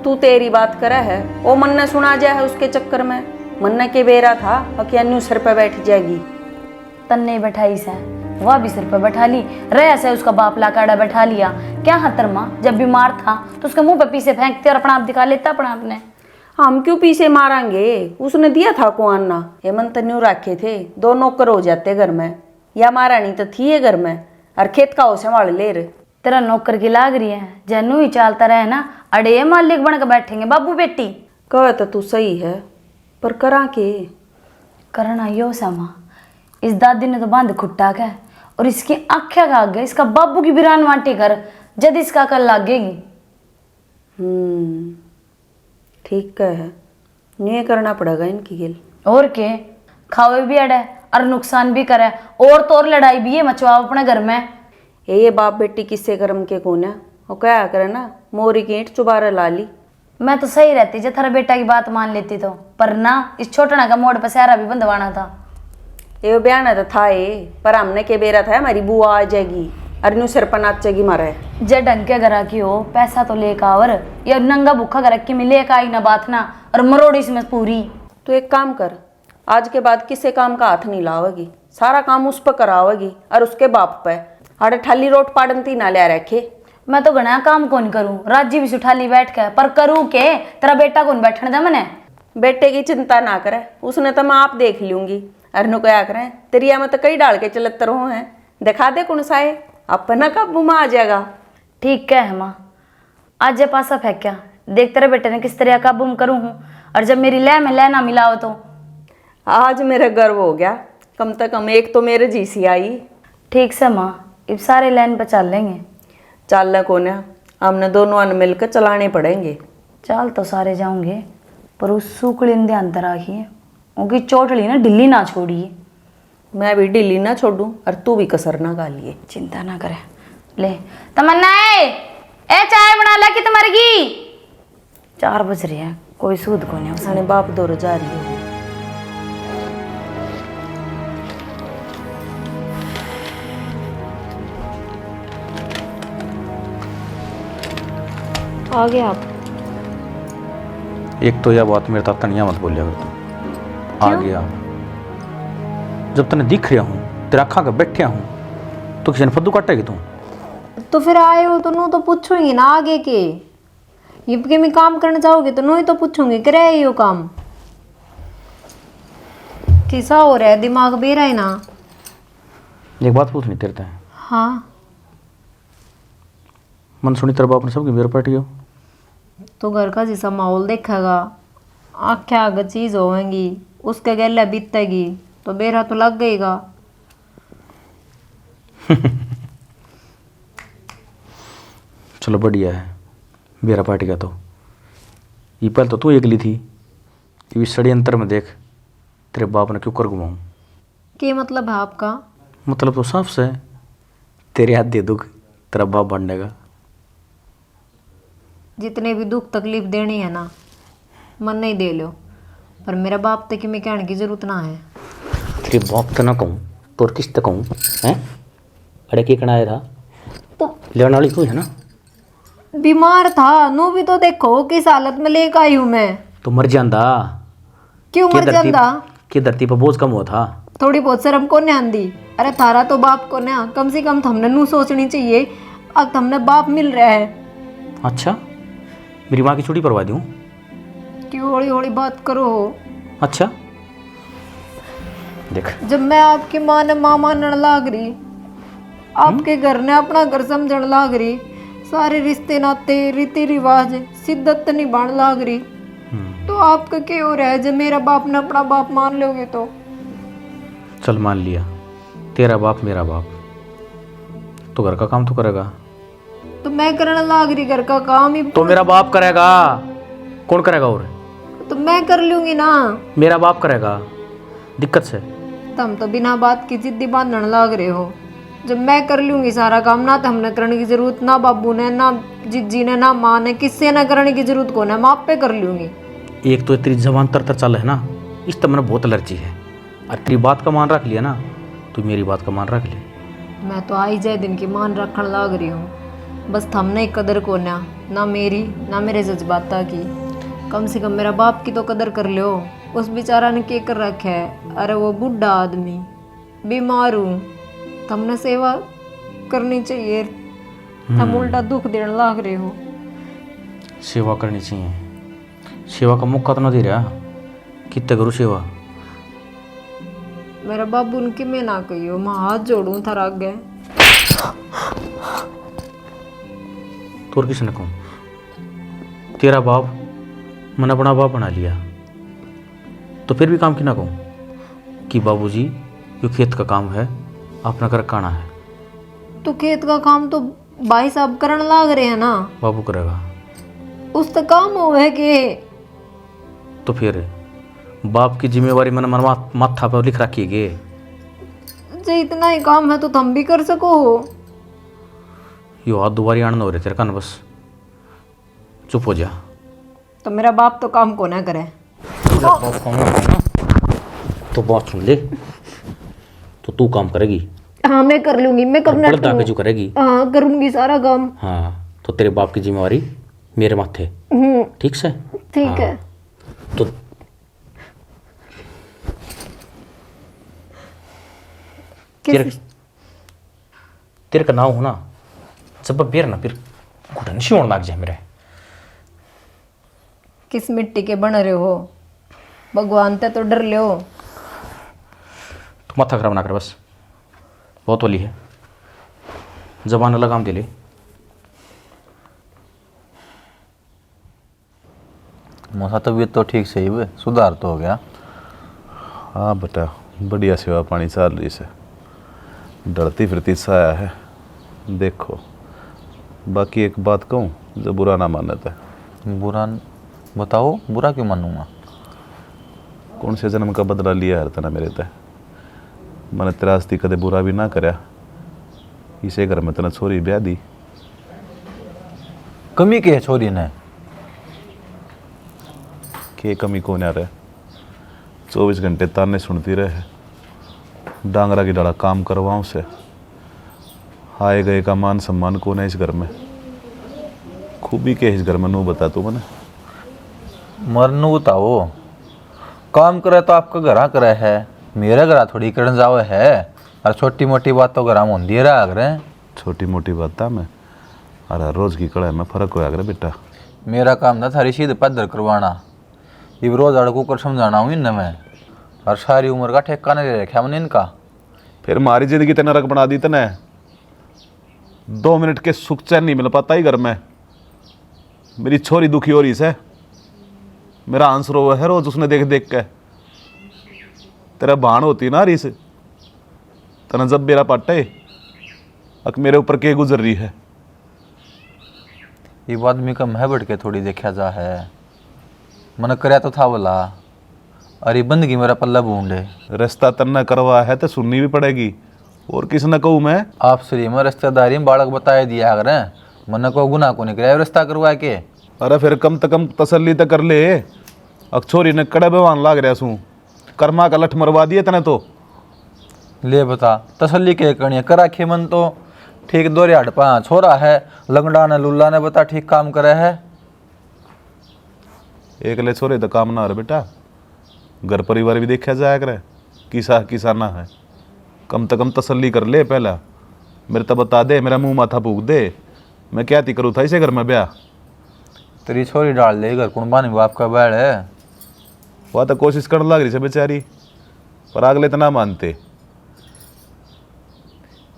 Speaker 2: तू तेरी बात करे है, वो मन्ना सुना जाए है उसके चक्कर में, मन्ना के बेरा था कि अन्नू सिर पे बैठ जाएगी।
Speaker 6: तन्ने बैठाई से वह भी सिर पर बैठा ली, रया से उसका बाप लाकाड़ा बैठा लिया। क्या हतर माँ, जब बीमार था तो उसके मुंह पे पीसे फेंकते और अपना आप दिखा लेता अपना आपने।
Speaker 2: हम क्यों पीछे मारेंगे, उसने दिया था को अन्ना, हेमंत न्यू रखे थे, दो नौकर हो जाते घर में, या महारानी तो थी है घर में, और खेत का हो संभाल ले रे।
Speaker 6: तेरा नौकर की लाग रही है, जन्नू ही चालता रहे ना, अड़े मालिक बन के बैठेंगे बाबू बेटी।
Speaker 2: कहे तो तू सही है, पर करा के
Speaker 6: करना यो समा, इस दादी ने तो बांध खुट्टा का, और इसकी आख्या का आगे इसका बाबू की बिरान वाटी कर, जद इसका कल लागेगी।
Speaker 2: ठीक है, ये करना पड़ेगा इनकी गिल।
Speaker 6: और के खावे भी अड़े और नुकसान भी करे, और तो और लड़ाई भी है मचवाओ अपने घर में।
Speaker 2: ये बाप बेटी किससे कर्म के कोने, वो क्या करे ना, मोरी की ईंट चुबारा ला ली।
Speaker 6: मैं तो सही रहती जब थारा बेटा की बात मान लेती तो, पर ना इस छोटना का मोड़ पर सारा भी बंधवाना था।
Speaker 2: ये बयाना तो था ये, पर हमने के बेरा था हमारी बुआ आ जाएगी, अरनू सिर पर नाचेगी मारे।
Speaker 6: जे ढंग के घर की हो, पैसा तो लेकर और या नंगा भूखा घर की मिले का आई ना बात ना, और मरोड़ी इसमें पूरी।
Speaker 2: तो एक काम कर, आज के बाद किसी काम का हाथ नहीं लावेगी, सारा काम उस पर करावेगी और उसके बाप पे। अरे ठाली रोट पाड़नती ना ले रखे।
Speaker 6: मैं तो घना काम कौन करूं, राजी भी सुठाली बैठ के, पर करूं के तेरा बेटा कौन बैठने दे मने।
Speaker 2: बेटे की चिंता ना करे, उसने तो मैं आप देख लूंगी। अरे नु क्या करें, तेरिया में तो कई डाल के चलत रहो हैं, दिखा दे कौन सा है, अपना काबू में आ जाएगा।
Speaker 6: ठीक है माँ, आज ये पासा फेंक्या, देख तेरे बेटे ने किस तरह काबू में करूँ हूँ, और जब मेरी लय में लय ना मिला हो तो।
Speaker 2: आज मेरा गर्व हो गया, कम से कम एक तो मेरे जीसी आई।
Speaker 6: ठीक से माँ, अब सारे लाइन पर चल लेंगे।
Speaker 2: चलना कौन है, हमने दोनों अन मिलकर चलाने पड़ेंगे।
Speaker 6: चाल तो सारे जाऊंगे, पर उस सूखड़ी ने ध्यान रखिए, उनकी चोटली ना ढिल्ली ना छोड़िए।
Speaker 2: मैं भी ढीली ना छोड़ूं और तू भी कसर ना गालिए।
Speaker 6: चिंता ना करे। ले तमन्ना, ए चाय बना ला कि तुम्हारी की 4 बज रहे हैं, कोई सूद को नहीं
Speaker 2: उसने बाप दौड़ जा रही है।
Speaker 3: आ गए आप?
Speaker 4: एक तो यह बात मेरे साथ तनिया मत बोलिया कर तू। आ गया जब तने दिख रहा हूँ, तेरा अखा कर बैठा हूँ, तो किसी ने फद्दू काटेगी तू?
Speaker 3: तो फिर आए हो तो नू तो पूछूंगी ना आगे के, ये के मैं काम करना चाहोगे तो नू ही तो पूछूंगी कि रहे यो काम कैसा हो रहा है, दिमाग बेरा है ना।
Speaker 4: एक बात पूछनी तेरे ते,
Speaker 3: हाँ
Speaker 4: मन सुनी तेरे बाप ने सबकी मेरे पार्टी हो,
Speaker 3: तो घर का जैसा माहौल देखेगा, आख्या आगे चीज होगी, उसके गले बीतेगी तो बेरा तो लग गईगा।
Speaker 4: चलो बढ़िया है, मेरा पार्टी का तो ये पहले तो तू एकली थी, ये षड्यंत्र में देख तेरे बाप ने क्यों कर घुमाऊं।
Speaker 3: क्या मतलब है आपका?
Speaker 4: मतलब तो साफ से तेरे हाथ दे दुख तेरा बाप बढ़नेगा।
Speaker 3: जितने भी दुख तकलीफ देनी है ना मन नहीं दे लो, पर मेरा बाप तक मैं कहने की जरूरत ना है।
Speaker 4: तेरे बाप तो ना कहूँ तो किस तक कहूँ हैं? अरे के कना आया था
Speaker 3: तो
Speaker 4: लेने वाली तू है ना,
Speaker 3: बीमार था नो भी तो देखो किस हालत में लेकर आई हूँ मैं।
Speaker 4: तो मर जांदा,
Speaker 3: क्यों मर जांदा?
Speaker 4: कि धरती पर बोझ कम हुआ था।
Speaker 3: थोड़ी बहुत शर्म को नहीं आंदी? अरे थारा तो बाप को ना कम से कम हमने नू सोचनी चाहिए, अब हमने बाप मिल रहा है।
Speaker 4: अच्छा मेरी माँ की छुट्टी परवा दूँ?
Speaker 3: क्यों हौली हौली बात करो?
Speaker 4: अच्छा देख,
Speaker 3: जब मैं आपकी माँ ने माँ मानने लाग रही, आपके घर ने अपना घर समझने लाग रही, सारे रिश्ते नाते रीति रिवाज शिद्दत निभाने लाग रही, तो आपका क्या हो रहा है जब मेरा बाप ने अपना बाप मान लोगे तो?
Speaker 4: चल मान लिया तेरा बाप मेरा बाप, तो घर का काम तो करेगा।
Speaker 3: तो मैं करने लाग रही घर का काम ही,
Speaker 4: तो मेरा बाप करेगा, कौन करेगा और?
Speaker 3: तो मैं कर लूंगी ना।
Speaker 4: मेरा बाप करेगा, दिक्कत से।
Speaker 3: तुम तो बिना बात की जिद्दी बांधने लाग रहे हो। जब मैं कर लूंगी सारा काम, ना तो हमने करने की जरूरत, ना बाबू ने, ना जिज्जी ने, ना माँ ने, किससे ना करने की जरूरत को ना, मैं आप पे कर लूंगी।
Speaker 4: एक तो तेरी जबान तर चल है ना, इस तो मैंने बहुत एलर्जी है, और तेरी बात का मान रख लिया ना, तू मेरी बात का मान रख ले।
Speaker 3: मैं तो आई जाए दिन की मान रखने लाग रही हूँ, बस हमने कदर को ना मेरी ना मेरे जज्बाता की। कम से कम मेरा बाप की तो कदर कर लो, उस बेचारा ने क्या कर रखा है। अरे वो बूढ़ा आदमी, बीमार हूँ, हमने सेवा करनी चाहिए, हम उल्टा दुख देने लाग रहे हो।
Speaker 4: सेवा करनी चाहिए, सेवा का मौका तो ना दे रहा, कितने करूँ सेवा।
Speaker 3: मेरा बाबू उनकी मैं ना कहियो, मैं हाथ जोड़ूं थारा आगे।
Speaker 4: तोर किसने कहूँ? तेरा बाप मैंने अपना बाप बना लिया, तो फिर भी काम की ना कहूँ कि बाबूजी ये खेत का काम है, अपना कर काना है।
Speaker 3: तो खेत का काम तो भाई साहब करने लाग रहे हैं ना,
Speaker 4: बाबू करेगा।
Speaker 3: उस तक काम हो है कि
Speaker 4: तो फिर बाप की जिम्मेवारी मैंने मन माथा पर लिख रखी है।
Speaker 3: जे इतना ही काम है तो तुम भी कर सको हो।
Speaker 4: यो हाथ दोबारी आनंद हो रहे तेरे कान, बस चुप हो जा।
Speaker 3: तो मेरा बाप तो काम को ना करे।
Speaker 4: तो बात सुन ले, तो तू काम करेगी?
Speaker 3: हाँ मैं कर लूंगी, मैं कब
Speaker 4: बड़ा दागे जो करेगी।
Speaker 3: हाँ करूंगी सारा काम।
Speaker 4: हाँ तो तेरे बाप की जिम्मेवारी मेरे माथे, ठीक से?
Speaker 3: ठीक है।
Speaker 4: तो तेरे का नाम हो ना, जब बेर ना फिर घुटन शिवण लग जाए मेरे।
Speaker 3: किस मिट्टी के बन रहे हो? भगवान ते तो डर लो।
Speaker 4: तो माथा खराब ना कर बस, बहुत वाली है, जबान लगाम दे ले।
Speaker 7: मौसा तबीयत तो ठीक से ही वे, सुधार तो हो गया।
Speaker 5: हाँ बेटा, बढ़िया सेवा पानी चल रही से, डरती फिरती सा आया है। देखो बाकी एक बात कहूँ जो बुरा ना मानता है।
Speaker 7: बुरा बताओ, बुरा क्यों मानूंगा?
Speaker 5: कौन से जन्म का बदला लिया है तना मेरे तय। मैंने तेरा आस्ती कदे बुरा भी ना करया, इसे घर में तना छोरी ब्याह दी।
Speaker 7: कमी के है छोरी ने?
Speaker 5: के कमी कौन आ रहे, 24 घंटे ताने सुनती रहे, डांगरा की डाला काम करवाऊँ से। आए गए का मान सम्मान कौन है इस घर में? खूबी के इस घर में नू बता तू मैंने।
Speaker 7: मरनू बताओ, काम करे तो आपका घरा करे है, मेरे घरा थोड़ी करन जावे है। और छोटी मोटी बात तो घरा में होंदी रहा करे।
Speaker 5: छोटी मोटी बात था मैं, अरे रोज की कड़ाई में फर्क होया करे बेटा।
Speaker 7: मेरा काम था थारी सीध पद्धर करवाना, ये रोज अड़कू कर समझाना हूँ इन मैं। और सारी उम्र का ठेका नहीं ले रखा मैंने इनका।
Speaker 5: फिर मारी जिंदगी तेने नरक बना दी तने। 2 मिनट के सुख चैन नहीं मिल पाता ही घर में। मेरी छोरी दुखी हो रही से, मेरा आंसर रोवा है रोज उसने देख देख के। तेरा भान होती ना रीस, तना जब मेरा पट्टे अक मेरे ऊपर के गुजर रही है।
Speaker 7: ये आदमी का मह बढ़ के थोड़ी देखा जा है, मन करया तो था बोला। अरे बंदगी मेरा पल्ला बूंदे।
Speaker 5: रिश्ता तन्ना करवा है तो सुननी भी पड़ेगी, और किस न कहूँ मैं।
Speaker 7: आप श्री में रिश्तेदारी में बालक बताए दिया अगर मन को गुना को निकला रिश्ता करवा के।
Speaker 5: अरे फिर कम से कम तसल्ली तो कर ले। अक्षोरी ने कड़ा बेवान लाग रहा सू, कर्मा का लठ मरवा दिए तने तो।
Speaker 7: ले बता तसल्ली के करनी करा खे मन तो ठीक दो हड़पा छोरा है, लंगड़ा ने लुल्ला ने बता ठीक काम करे है।
Speaker 5: एक ले छोरे तो काम ना रहे बेटा, घर परिवार भी देखा जाया करे, किसा किसाना है। कम से कम तसल्ली कर ले पहला, मेरे तो बता दे, मेरा मुंह माथा फूक दे, मैं क्या ती करूँ था इसे घर में ब्याह।
Speaker 7: तेरी छोरी डाल दे घर कुण बानी बाप का बैल है।
Speaker 5: वह तो कोशिश करने लग रही से बेचारी, पर अगले तो ना मानते।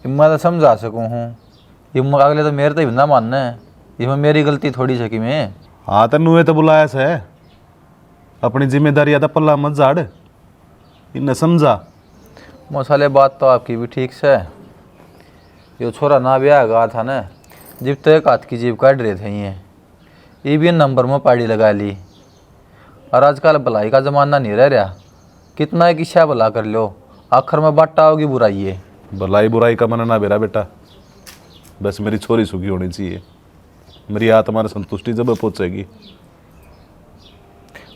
Speaker 7: मैं तो समझा सकूँ हूँ, ये अगले तो मेरे तो भी ना मानना है, ये मेरी गलती थोड़ी सी कि मैं।
Speaker 5: हाँ तो नुए तो बुलाया से, अपनी जिम्मेदारी या तो पल्ला मत झाड़, इन्हें समझा।
Speaker 7: मसाले बात तो आपकी भी ठीक से। यो छोरा ना ब्याह गा था ना, जिब तो एक हाथ की जीभ काट रहे थे ये भी नंबर में पाड़ी लगा ली। और आजकल भलाई का ज़माना नहीं रह रहा, कितना एक इच्छा भला कर लो, आखिर में बाटा होगी बुराई है।
Speaker 5: भलाई बुराई का मन ना बेरा बेटा, बस मेरी छोरी सुखी होनी चाहिए, मेरी आत्मा ने संतुष्टि जब पहुँचेगी।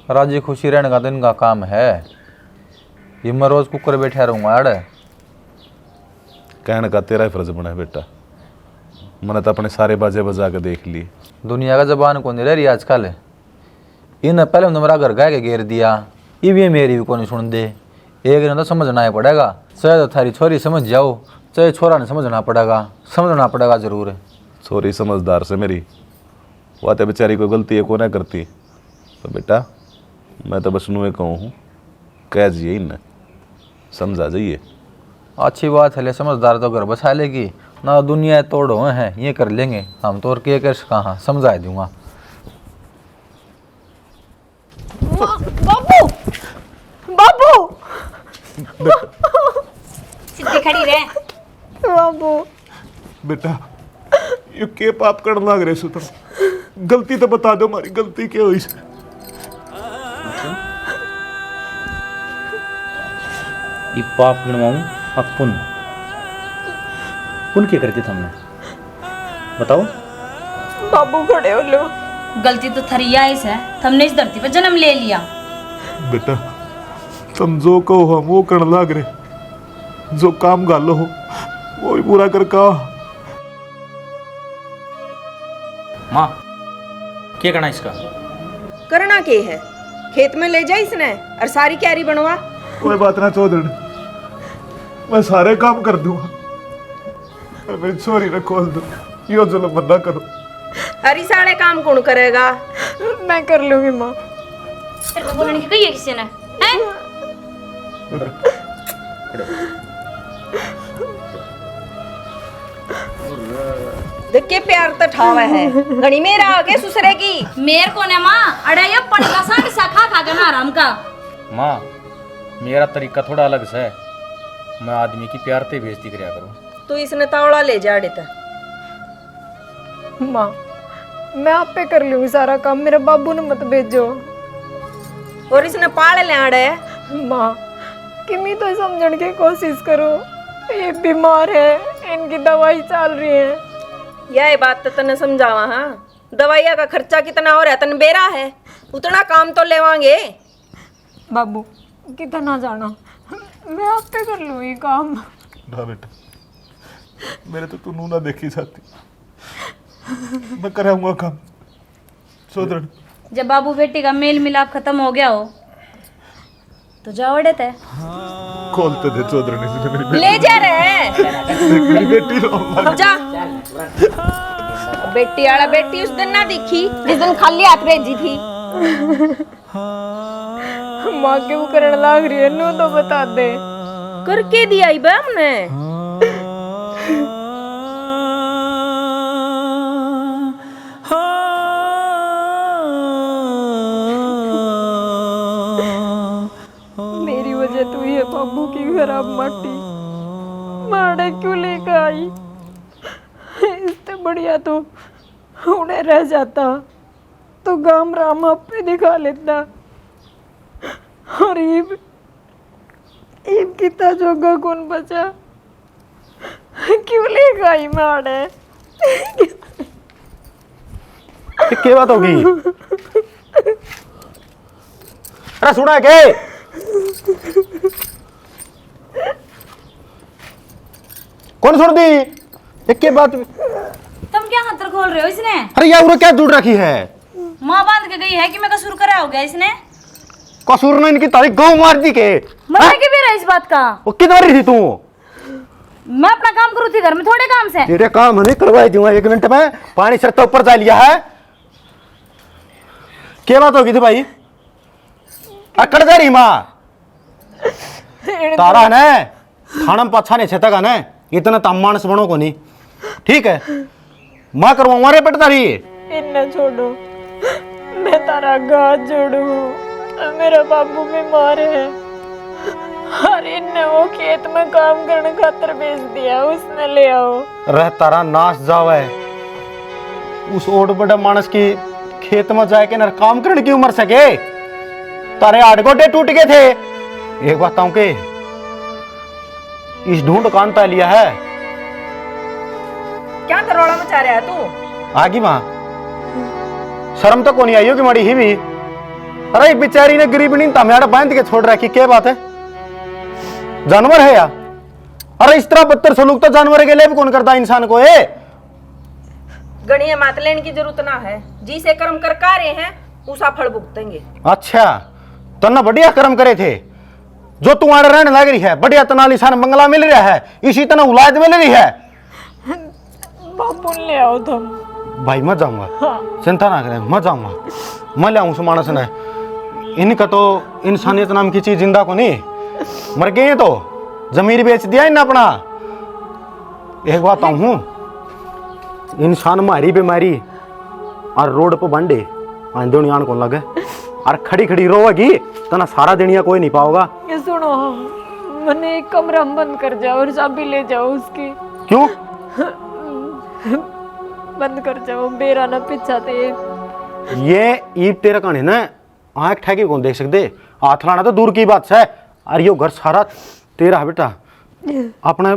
Speaker 7: राजी खुशी रहने का तो इनका काम है, ये मैं रोज़ कुकर बैठा रहूँगा अड़।
Speaker 5: कहने का तेरा ही फर्ज बना है बेटा, मैंने तो अपने सारे बाजे बजा के देख लिए।
Speaker 7: दुनिया का जबान को नहीं रह रही आजकल। इन पहले मेरा घर गाय के घेर दिया, ये भी मेरी भी कौन सुन दे। एक दिन तो समझना ही पड़ेगा, चाहे तो थारी छोरी समझ जाओ, चाहे छोरा ने समझना पड़ेगा जरूर।
Speaker 5: छोरी समझदार से मेरी, वह तो बेचारी कोई गलती है को ना करती, तो बेटा मैं तो बस नुए कहूँ हूँ, कह जाइए इन्हें, समझा जाइए।
Speaker 7: अच्छी बात है, ले समझदार तो घर बसा लेगी ना, दुनिया तोड़ो हैं ये कर लेंगे हम तो, और के कहाँ समझा दूंगा।
Speaker 2: बाबू बाबू
Speaker 6: सीधे खड़ी रहे।
Speaker 2: बाबू
Speaker 5: बेटा ये के पाप करने लग रहे तो गलती तो बता दो, हमारी गलती क्या हुई से?
Speaker 4: ये पाप गिनवाऊं अब पुण्य, पुण्य क्या करके हमने बताओ।
Speaker 2: बाबू खड़े हो लो।
Speaker 6: गलती तो थरी आइस है, हमने इस धरती पर जन्म ले लिया।
Speaker 5: बेटा तुम जो कहो हम वो करने लग रहे, जो काम गालो हो वो भी पूरा कर का।
Speaker 4: माँ क्या करना इसका?
Speaker 2: करना के है, खेत में ले जाए इसने और सारी क्यारी बनवा।
Speaker 5: कोई बात ना चौधरी, मैं सारे काम कर दूंगा, पर मेरी छोरी ने खोल दो, यो जुल्म मत ना करो।
Speaker 2: अरे सारे काम कौन करेगा? मैं कर लूंगी माँ।
Speaker 6: तेरे को बोलने की कही है किसी ने? हैं?
Speaker 2: देख के प्यार तो ठावा है घड़ी मेरा आगे सुसरे की।
Speaker 6: मेरे को ने माँ अड़े ये पड़का सांड सा खा खा के ना आराम का।
Speaker 4: माँ मेरा तरीका थोड़ा अलग से है, मैं आदमी की प्यार ते बेइज्जती करया करूँ।
Speaker 2: तू इसने तावड़ा ले जा देता।
Speaker 3: माँ मैं आप पे कर लूँगी सारा काम, मेरे बाबू ने मत भेजो।
Speaker 2: और इसने पाल ले आड़े।
Speaker 3: माँ किमी तो समझने की कोशिश करो, ये बीमार है, इनकी दवाई चल रही है।
Speaker 2: यह बात तो तने समझावा। हाँ दवाइया का खर्चा कितना हो रहा है तन बेरा है, उतना काम तो लेवांगे।
Speaker 3: बाबू कितना जाना, मैं आप पे कर लूँगी काम।
Speaker 5: ना बेटा, मेरे तो तू ना देखी जाती, मैं कराऊंगा काम। सोदरण
Speaker 6: जब बाबू बेटी का मेल मिलाप खत्म हो गया हो तो जाओ अड़े थे।
Speaker 5: खोलते थे चौधरी इसने
Speaker 2: ले जा रहे
Speaker 5: मेरी बेटी रो
Speaker 2: जा। बेटी आड़ा बेटी उस दिन ना दिखी जिस दिन खाली हाथ भेजी थी।
Speaker 3: माँ क्यों करने लाग रही है, नू तो बता दे।
Speaker 2: करके दिया ही बे हमने।
Speaker 3: मेरी वजह तो ये बाबू की खराब माटी माड़े क्यों लेकर आई, इससे बढ़िया तो उन्हें रह जाता तो गाम राम आप पे दिखा लेता। और ईब कितना जोगा कौन बचा, क्यों लेकर आई माड़े।
Speaker 1: क्या बात होगी? अरे सुना के कौन छोड़ दी? एक के बात।
Speaker 6: तुम क्या हथर खोल रहे हो इसने?
Speaker 1: अरे यार वो क्या जुड़ रखी है?
Speaker 6: माँ बांध के गई है कि मैं कसूर करा हो गया इसने।
Speaker 1: कसूर ने इनकी तारीख गौ मार दी के।
Speaker 6: मजा के भी रहा इस बात का।
Speaker 1: वो किधर रही थी तू?
Speaker 6: मैं अपना काम करूँ थी घर में, थोड़े काम से।
Speaker 1: तेरे काम नहीं करवाई दूंगा 1 मिनट में। पानी सर तो ऊपर जा लिया है। क्या बात होगी थी भाई? अकड़ जा रही माँ तारा ने खाना में पछा नहीं छेता का ने इतना तम मानस बनो को नहीं। ठीक है माँ करवाऊंगा रे पेट तारी।
Speaker 3: इन्हें छोड़ो, मैं तारा गाज जोड़ू, मेरा बाबू बीमार है। और इन्हें वो खेत में काम करने खातर भेज दिया, उसने ले आओ।
Speaker 1: रह तारा नाश जावे उस ओड बड़ा मानस की खेत में जाके न काम करने की उम्र सके। तारे 8 गोटे टूट गए थे। एक बात बताऊं के इस ढूंढ कांता लिया है।
Speaker 2: क्या तरोड़ा मचा रहा है तू?
Speaker 1: आगी माँ शर्म तो कोनी आई होगी मड़ी ही भी। अरे बेचारी ने गरीब नहीं तमियाड़ा बांध के छोड़ रखी, क्या बात है? जानवर है या? अरे इस तरह बदतर सलूक तो जानवर के लिए भी कौन करता इंसान को?
Speaker 2: गणिया मात लेने की जरूरत ना है, जी से कर्म कर रहे हैं उसा फल भुगतेंगे।
Speaker 1: अच्छा तना बढ़िया कर्म करे थे जो तुम्हारे रहने लग रही है। बढ़िया तना लिसान बंगला मिल रहा है, इसी तरह औलाद मिल रही है।
Speaker 3: बाबू ले आओ तुम।
Speaker 1: भाई मत जाऊंगा, चिंता ना करें, मत जाऊंगा। मैं ले आऊं मानस ने। इनका तो इंसानियत नाम की चीज जिंदा को नहीं, मर गए हैं तो जमीर बेच दिया इन अपना। एक बात हूं, इंसान मारी बीमारी और रोड पर बांडे आंदोलन को लगे और खड़ी खड़ी रोएगी तना सारा दुनिया कोई नहीं पाओगा।
Speaker 3: ये सुनो, मैंने एक कमरा में बंद कर जाओ और चाबी ले जाओ उसकी।
Speaker 1: क्यों?
Speaker 3: बंद कर जाओ, बेरा ना पीछा थे।
Speaker 1: ये ईब तेरा कहानी ना आँख ठेकी कौन देख सकते, हाथ लाना तो दूर की बात है। और यो घर सारा तेरा है बेटा, अपने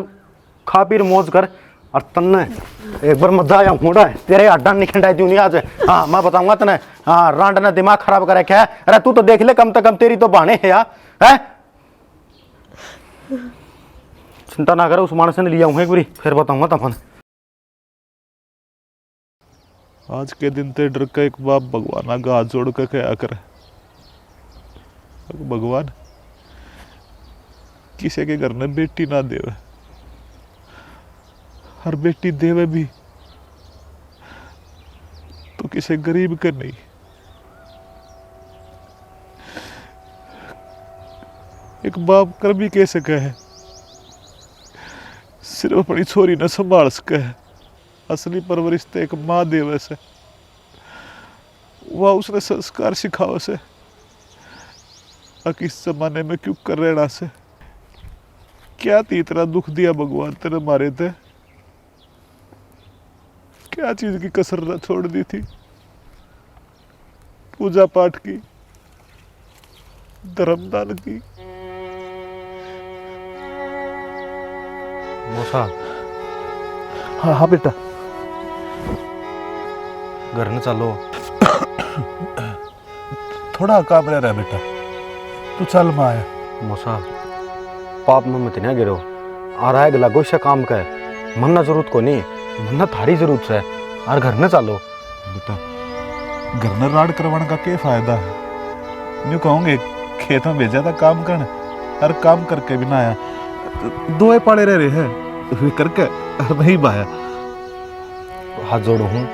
Speaker 1: खा पी मौज कर। और तन्ने एक बार मजा आया मोड़ा तेरे अड्डा नहीं खंडाई दूनी आज। हाँ मैं बताऊंगा तने। हाँ रांड ने दिमाग खराब कर रखा है। अरे तू तो देख ले कम से कम तेरी तो बहाने है यार। है चिंता ना करो, उस मानस ने लिया हूँ एक बारी फिर बताऊंगा तमन।
Speaker 5: आज के दिन ते डर का एक बाप भगवान का हाथ जोड़ के क्या करे। भगवान किसी के घर में बेटी ना देवे, हर बेटी देवे भी तो किसी गरीब के नहीं। एक बाप कर भी कह सके है, सिर्फ अपनी छोरी न संभाल सके है। असली परवरिश तो एक माँ देवे से, वह उसने संस्कार सिखावे से। इस जमाने में क्यों कर रहना से, क्या थी इतना दुख दिया भगवान तेरे मारे थे, क्या चीज की कसर न छोड़ दी थी। पूजा पाठ की, धर्मदान की।
Speaker 1: मौसा,
Speaker 5: हाँ हाँ बेटा,
Speaker 1: घर न चलो।
Speaker 5: थोड़ा काम रह रहा है बेटा, तू चल मैं आया।
Speaker 1: मौसा, पाप में मत ना गिरो। आ रहा है गला गोशा काम का है, मनना जरूरत को नहीं, मनना थारी जरूरत है। और घर न चलो।
Speaker 5: बेटा, घर में राड करवाने का क्या फायदा है? यूँ कहूँगे खेत में भेजा था काम करने, और काम करके भी ना आया। दोए पाड़े रह रहे हैं, वे करके और नहीं बाया।
Speaker 1: हाथ जोड़ो हूँ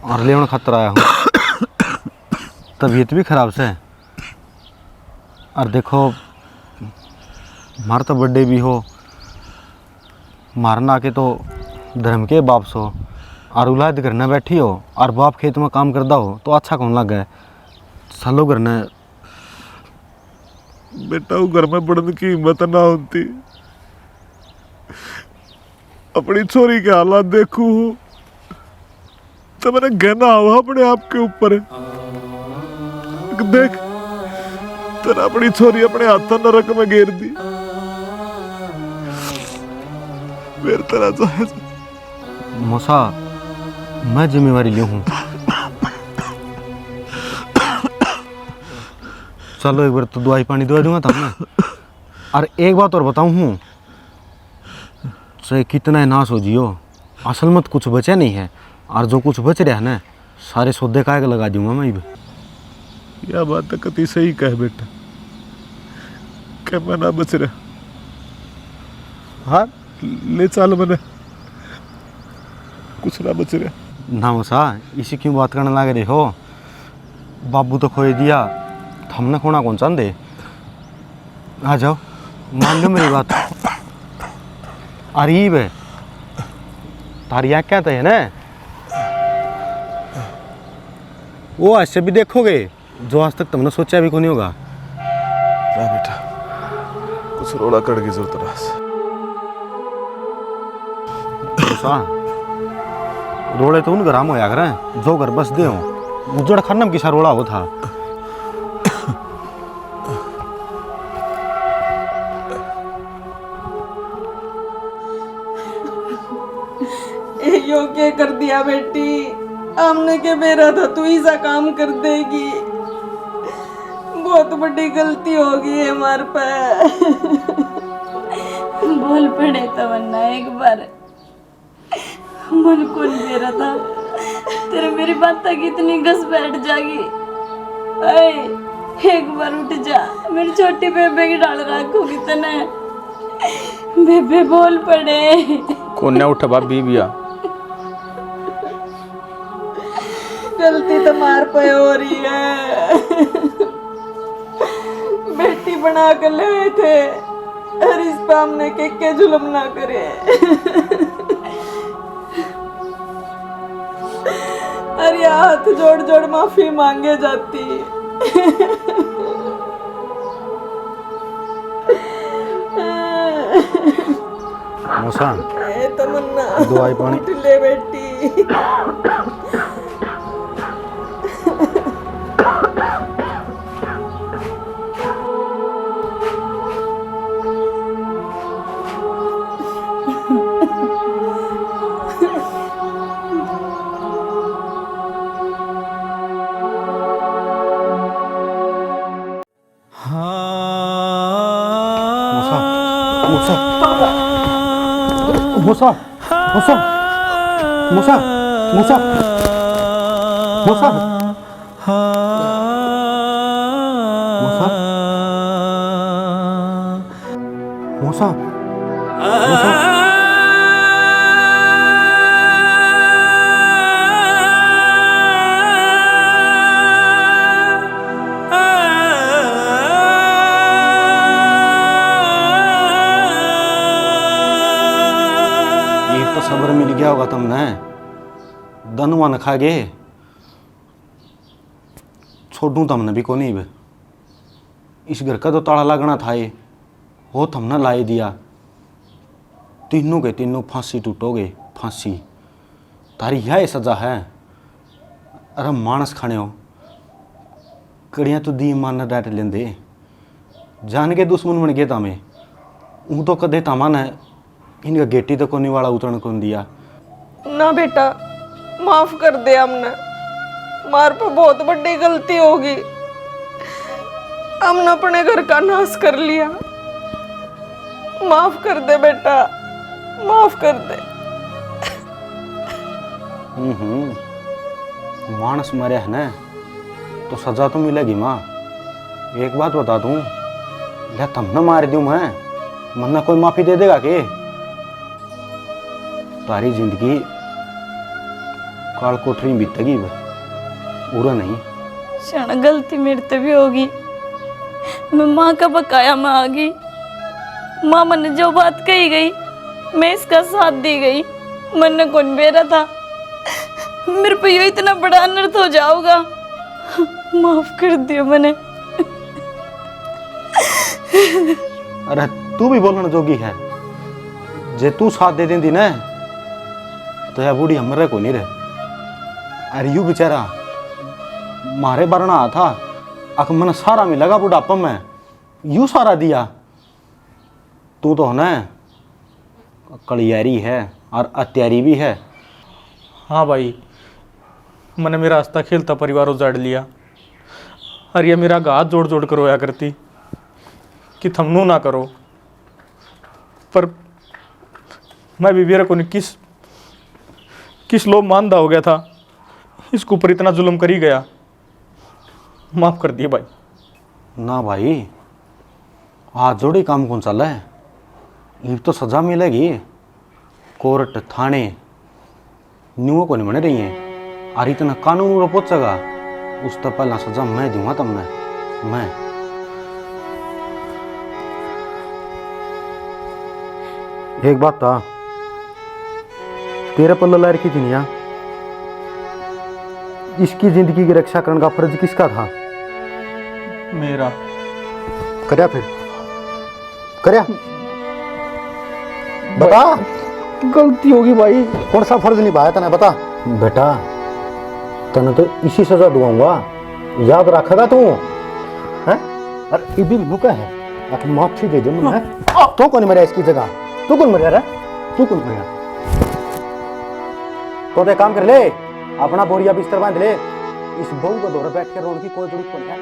Speaker 1: और लेवन खतरा आया हूँ। तबीयत भी खराब से है। और देखो, मार तो बर्थडे भी हो, मारना के तो धर्म के बाप सो, और औलाद घर न बैठी हो और बाप खेत में काम करता हो तो अच्छा कौन लग गए। सालो घर न
Speaker 5: बेटा, वो घर में बढ़ने की हिम्मत ना होती। अपनी छोरी के हालात देखू तो मैंने गहना हुआ अपने आप के ऊपर। देख तेरा अपनी छोरी अपने हाथों नरक में घेर दी। फिर तेरा जायज।
Speaker 1: मौसा, मैं जिम्मेवारी लिया हूँ। चलो एक बार तो दवाई पानी दवा दूंगा तब ना। और एक बात और बताऊँ हूँ, चाहे कितना ही नाश हो जियो, असल में तो कुछ बचा नहीं है। और जो कुछ बच रहा है ना, सारे सौदे का लगा दूंगा मैं भी।
Speaker 5: यह बात तो कति सही कह बेटा, क्या मैं ना बच रहा। हाँ ले चल, मैंने कुछ ना बच रहा।
Speaker 1: ना मौसा, इसी क्यों बात करने लग रहे हो? बाबू तो खोए दिया, हमने खोना कौन चाहते। आ जाओ, मान लो मेरी बात। अरीब है तारी आँख क्या है ना, वो ऐसे भी देखोगे जो आज तक तुमने सोचा भी को नहीं होगा।
Speaker 5: बेटा, कुछ रोड़ा कड़ की जरूरत है।
Speaker 1: रोड़े तो उन घराम होया करें जो घर बस दे हो। उजड़ खन्नम किसा रोड़ा हो था।
Speaker 2: यो क्या कर दिया बेटी, हमने के मेरा था तू ही सा काम कर देगी। बहुत बड़ी गलती हो गई है हमारे पे।
Speaker 6: बोल पड़े तो वरना एक बार मन कौन दे रहा था, तेरे मेरी बात तक इतनी घस बैठ जागी। अरे एक बार उठ जा, मेरी छोटी बेबे की डाल रखोगी तने। बेबे बोल पड़े।
Speaker 4: कौन ना उठा भाभी बिया।
Speaker 2: गलती तो मार पे हो रही है। बेटी बना कर ले थे, और इस पे हमने के जुल्म ना करे। अरे हाथ जोड़ जोड़ माफी मांगे जाती।
Speaker 1: मौसा,
Speaker 2: तमन्ना
Speaker 1: दवाई पानी
Speaker 2: उठ ले बेटी।
Speaker 1: मौसा, मौसा, मौसा, मौसा, मौसा, मौसा, मौसा, मौसा, मौसा। मिल गया होगा तुमने, दनुआ न खा गए, छोड़ू तुमने भी को नहीं। इस घर का तो ताला लगना था, ये हो तुमने लाई दिया। तीनों के तीनों फांसी टूटोगे, फांसी। तारी यह सजा है। अरे मानस खाने हो, कड़ियाँ तो दी मान डाट लेंदे, जान के दुश्मन बन गए तामे। ऊँ तो कदे तामान है, इनका गेटी तो कोनी वाला उतरण कौन दिया।
Speaker 2: ना बेटा, माफ कर दे हमने, मार पे बहुत बड़ी गलती होगी। हमने अपने घर का नाश कर लिया। माफ कर दे बेटा, माफ कर दे।
Speaker 1: मानस मरे है ना, तो सजा तो मिलेगी माँ। एक बात बता दूं, या तुमने मार दूं मैं, मन्ना कोई माफी दे देगा के? तारी जिंदगी काल कोठरी में बीतेगी, पूरा नहीं।
Speaker 6: क्षण गलती मेरे से भी होगी, मैं माँ का बकाया में आ गई। माँ मैंने जो बात कही गई, मैं इसका साथ दी गई। मैंने कौन बेरा था, मेरे पे ये इतना बड़ा अनर्थ हो जाऊगा। माफ कर दियो मैंने।
Speaker 1: अरे तू भी बोलने जोगी है, जे तू साथ दे देंदी ना, तो यह बूढ़ी हमरे को नहीं रहे। अरे यू बेचारा मारे बरना था, अख मन सारा मिलेगा बुढ़ापा में, यू सारा दिया। तू तो ना कलियारी है और अत्यारी भी है।
Speaker 4: हाँ भाई, मैंने मेरा हंसता खेलता परिवार उजाड़ लिया, और ये मेरा हाथ जोड़ जोड़ कर रोया करती कि थमनू ना करो। पर मैं भी मेरे को किस लोभ मानदा हो गया था, इसके ऊपर इतना जुल्म करी गया। माफ कर दिए भाई।
Speaker 1: ना भाई, हाथ जोड़े काम कौन चल है, ये तो सजा मिलेगी। कोर्ट थाने न्यू को नहीं बने रही हैं, और इतना कानून पहुंचेगा, उस तो पहला सजा मैं दूंगा तुमने। मैं एक बात था, तेरे पल्ला लहर की दुनिया, इसकी जिंदगी की रक्षा करने का फर्ज किसका था?
Speaker 4: मेरा।
Speaker 1: करया फिर करया, बता।
Speaker 4: गलती होगी भाई।
Speaker 1: कौन सा फर्ज निभाया तने, बता बेटा। तने तो इसी सजा दूंगा, याद रखेगा तू हैं? अरे ये भी मुका है, आखिर माफी दे दे मुझे। तो कौन मरिया इसकी जगह? तू कौन मरिया रे? तू कौन मरिया? तो एक काम कर ले, अपना बोरिया बिस्तर बांध ले, इस बहू को दौरे बैठ के रोने की कोई जरूरत नहीं है।